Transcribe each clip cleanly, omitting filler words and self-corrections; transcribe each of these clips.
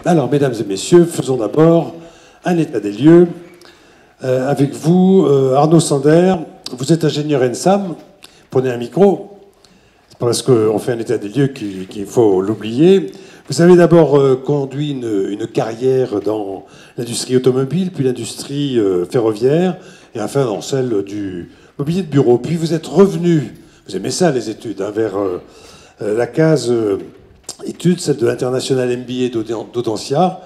Alors, mesdames et messieurs, faisons d'abord un état des lieux. Avec vous, Arnaud Sander, vous êtes ingénieur ENSAM. Prenez un micro, parce qu'on fait un état des lieux qu'il faut l'oublier. Vous avez d'abord conduit une carrière dans l'industrie automobile, puis l'industrie ferroviaire, et enfin dans celle du mobilier de bureau. Puis vous êtes revenu, vous aimez ça les études, hein, vers la case études, celle de l'international MBA d'Audencia.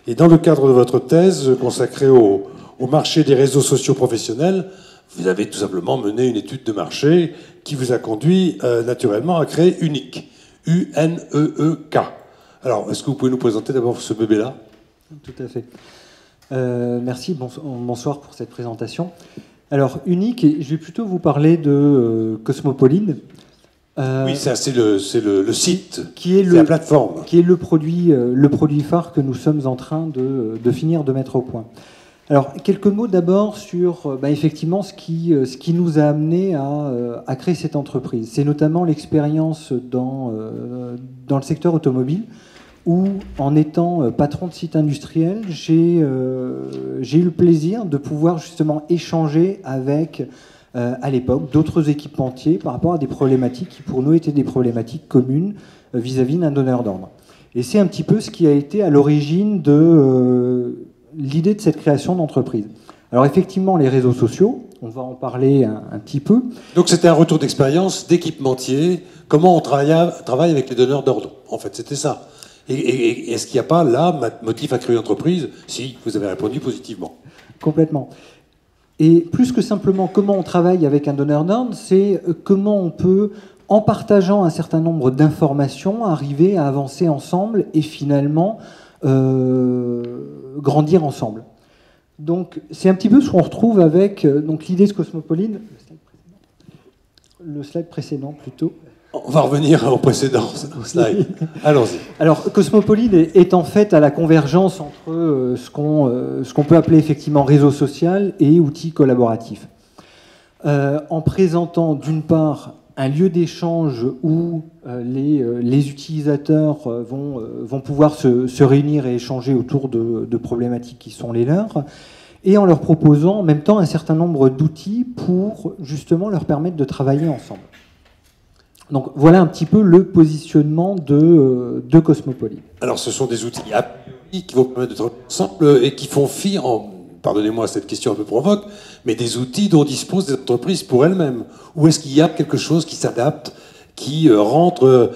Et dans le cadre de votre thèse consacrée au marché des réseaux sociaux professionnels, vous avez tout simplement mené une étude de marché qui vous a conduit naturellement à créer Unique. U-N-E-E-K. Alors, est-ce que vous pouvez nous présenter d'abord ce bébé-là? Tout à fait. Merci, bonsoir pour cette présentation. Alors, Unique, je vais plutôt vous parler de Cosmopolite. Oui, ça c'est le site, qui est la plateforme. Qui est le produit phare que nous sommes en train de finir de mettre au point. Alors, quelques mots d'abord sur effectivement ce qui nous a amené à créer cette entreprise. C'est notamment l'expérience dans le secteur automobile, où, en étant patron de site industriel, j'ai eu le plaisir de pouvoir justement échanger avec, à l'époque, d'autres équipementiers par rapport à des problématiques qui, pour nous, étaient des problématiques communes vis-à-vis d'un donneur d'ordre. Et c'est un petit peu ce qui a été à l'origine de l'idée de cette création d'entreprise. Alors effectivement, les réseaux sociaux, on va en parler un petit peu. Donc c'était un retour d'expérience d'équipementier, comment on travaille avec les donneurs d'ordre, en fait, c'était ça. Et est-ce qu'il n'y a pas là motif à créer une entreprise? Si, vous avez répondu positivement. Complètement. Et plus que simplement comment on travaille avec un donneur d'ordre, c'est comment on peut, en partageant un certain nombre d'informations, arriver à avancer ensemble et finalement grandir ensemble. Donc c'est un petit peu ce qu'on retrouve avec l'idée de Cosmopolite. Le slide précédent plutôt. On va revenir au précédent slide. Allons-y. Alors, Cosmopolite est en fait à la convergence entre ce qu'on peut appeler effectivement réseau social et outils collaboratifs. En présentant d'une part un lieu d'échange où les utilisateurs vont pouvoir se réunir et échanger autour de problématiques qui sont les leurs, et en leur proposant en même temps un certain nombre d'outils pour justement leur permettre de travailler ensemble. Donc voilà un petit peu le positionnement de Cosmopolite. Alors ce sont des outils qui vont permettre de travailler ensemble et qui font fi, pardonnez-moi cette question un peu provoque, mais des outils dont disposent des entreprises pour elles-mêmes. Ou est-ce qu'il y a quelque chose qui s'adapte, qui rentre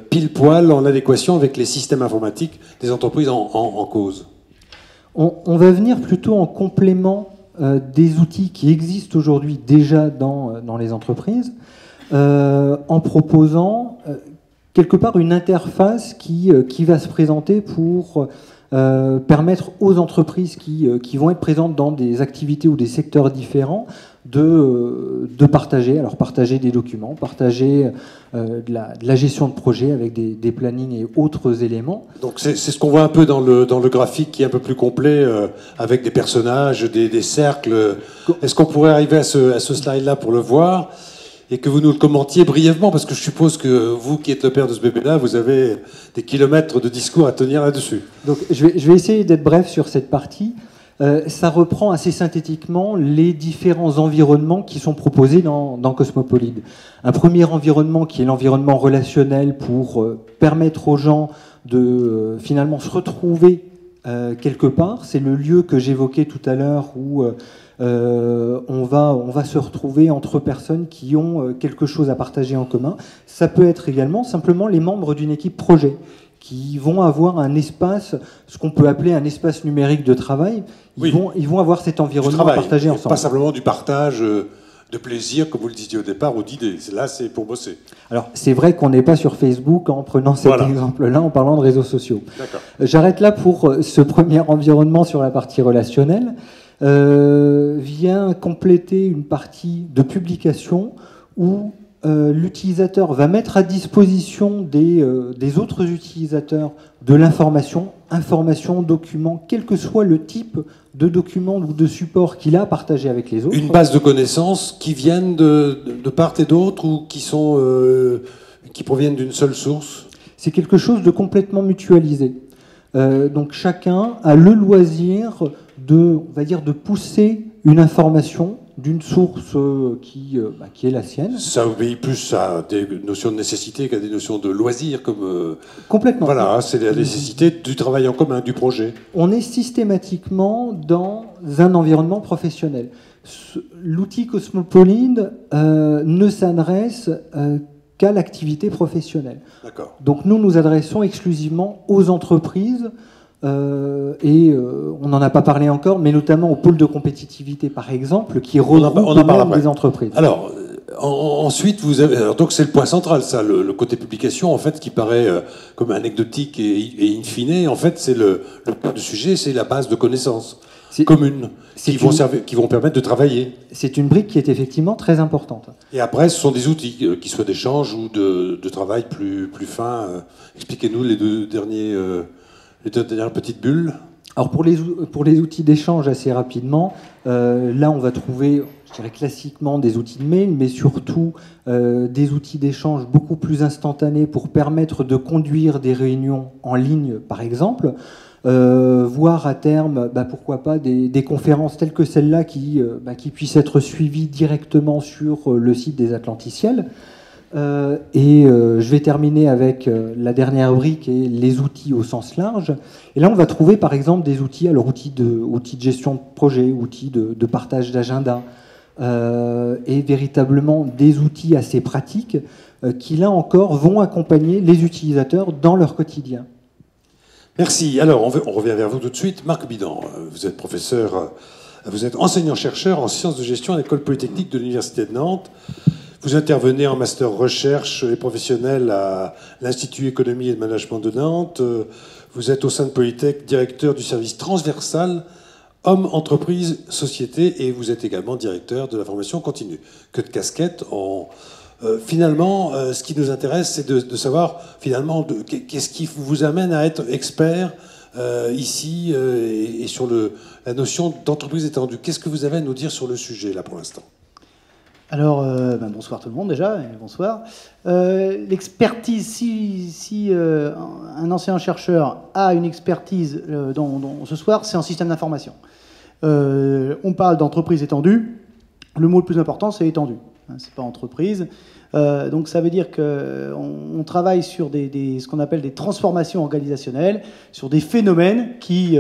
pile poil en adéquation avec les systèmes informatiques des entreprises en cause? On va venir plutôt en complément des outils qui existent aujourd'hui déjà dans les entreprises, en proposant quelque part une interface qui va se présenter pour permettre aux entreprises qui vont être présentes dans des activités ou des secteurs différents de partager. Alors partager des documents, partager de la gestion de projet avec des plannings et autres éléments. Donc c'est ce qu'on voit un peu dans le graphique qui est un peu plus complet, avec des personnages, des cercles. Est-ce qu'on pourrait arriver à ce slide-là pour le voir et que vous nous le commentiez brièvement, parce que je suppose que vous qui êtes le père de ce bébé-là, vous avez des kilomètres de discours à tenir là-dessus. Donc je vais essayer d'être bref sur cette partie. Ça reprend assez synthétiquement les différents environnements qui sont proposés dans Cosmopolite. Un premier environnement qui est l'environnement relationnel pour permettre aux gens de finalement se retrouver quelque part. C'est le lieu que j'évoquais tout à l'heure où on va se retrouver entre personnes qui ont quelque chose à partager en commun. Ça peut être également simplement les membres d'une équipe projet qui vont avoir un espace, ce qu'on peut appeler un espace numérique de travail. Ils vont avoir cet environnement à partager ensemble. Pas simplement du partage de plaisir, comme vous le disiez au départ, ou d'idées. Là, c'est pour bosser. Alors, c'est vrai qu'on n'est pas sur Facebook en prenant cet exemple-là, en parlant de réseaux sociaux. J'arrête là pour ce premier environnement sur la partie relationnelle. Vient compléter une partie de publication où l'utilisateur va mettre à disposition des autres utilisateurs de l'information, information, document, quel que soit le type de document ou de support qu'il a partagé avec les autres. Une base de connaissances qui viennent de part et d'autre ou qui proviennent d'une seule source? C'est quelque chose de complètement mutualisé. Donc chacun a le loisir on va dire, de pousser une information d'une source qui est la sienne. Ça obéit plus à des notions de nécessité qu'à des notions de loisir, comme... Complètement. Voilà, c'est la nécessité du travail en commun, du projet. On est systématiquement dans un environnement professionnel. L'outil Cosmopolite ne s'adresse qu'à l'activité professionnelle. D'accord. Donc nous nous adressons exclusivement aux entreprises on n'en a pas parlé encore, mais notamment au pôle de compétitivité, par exemple, qui regroupe des entreprises. Alors, ensuite, vous avez... Alors, donc c'est le point central, ça, le côté publication, en fait, qui paraît comme anecdotique et in fine. En fait, c'est le cœur du sujet, c'est la base de connaissances communes qui vont permettre de travailler. C'est une brique qui est effectivement très importante. Et après, ce sont des outils, qui soient d'échange ou de travail plus fin. Expliquez-nous les deux dernières petites bulles. Alors pour les outils d'échange, assez rapidement, là on va trouver, je dirais classiquement, des outils de mail, mais surtout des outils d'échange beaucoup plus instantanés pour permettre de conduire des réunions en ligne, par exemple, voire à terme, pourquoi pas, des conférences telles que celle-là qui puissent être suivies directement sur le site des Atlanticiels. Je vais terminer avec la dernière brique et les outils au sens large. Et là, on va trouver par exemple des outils, alors outils de gestion de projet, outils de partage d'agenda, et véritablement des outils assez pratiques qui, là encore, vont accompagner les utilisateurs dans leur quotidien. Merci. Alors, on revient vers vous tout de suite. Marc Bidan, vous êtes professeur, vous êtes enseignant-chercheur en sciences de gestion à l'École polytechnique de l'Université de Nantes. Vous intervenez en master recherche et professionnel à l'Institut économie et de management de Nantes. Vous êtes au sein de Polytech directeur du service transversal Hommes, Entreprises, Société, et vous êtes également directeur de la formation continue. Que de casquettes. Finalement, ce qui nous intéresse, c'est de savoir finalement qu'est-ce qui vous amène à être expert ici et sur la notion d'entreprise étendue. Qu'est-ce que vous avez à nous dire sur le sujet là pour l'instant ? Alors, bonsoir tout le monde déjà, et bonsoir. L'expertise, si un enseignant-chercheur a une expertise ce soir, c'est en système d'information. On parle d'entreprise étendue. Le mot le plus important, c'est étendue. C'est pas entreprise. Donc ça veut dire qu'on travaille sur ce qu'on appelle des transformations organisationnelles, sur des phénomènes qui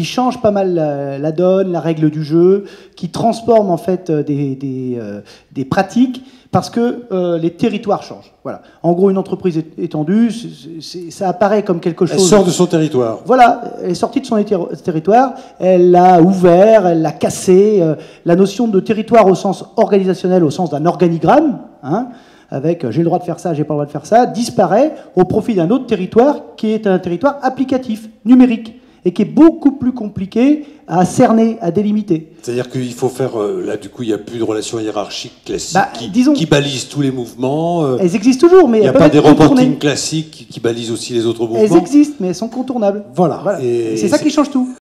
changent pas mal la donne, la règle du jeu, qui transforment en fait des pratiques parce que les territoires changent. Voilà. En gros, une entreprise étendue, ça apparaît comme quelque chose... Elle sort de son territoire. Voilà, elle est sortie de son territoire, elle l'a ouvert, elle l'a cassé. La notion de territoire au sens organisationnel, au sens d'un organigramme, avec j'ai le droit de faire ça, j'ai pas le droit de faire ça, disparaît au profit d'un autre territoire qui est un territoire applicatif, numérique, et qui est beaucoup plus compliqué à cerner, à délimiter. C'est-à-dire qu'il faut faire... là, du coup, il n'y a plus de relations hiérarchiques classiques qui balisent tous les mouvements. Elles existent toujours, mais... Il n'y a pas des reportings classiques qui balisent aussi les autres mouvements. Elles existent, mais elles sont contournables. Voilà. Et c'est ça qui change tout.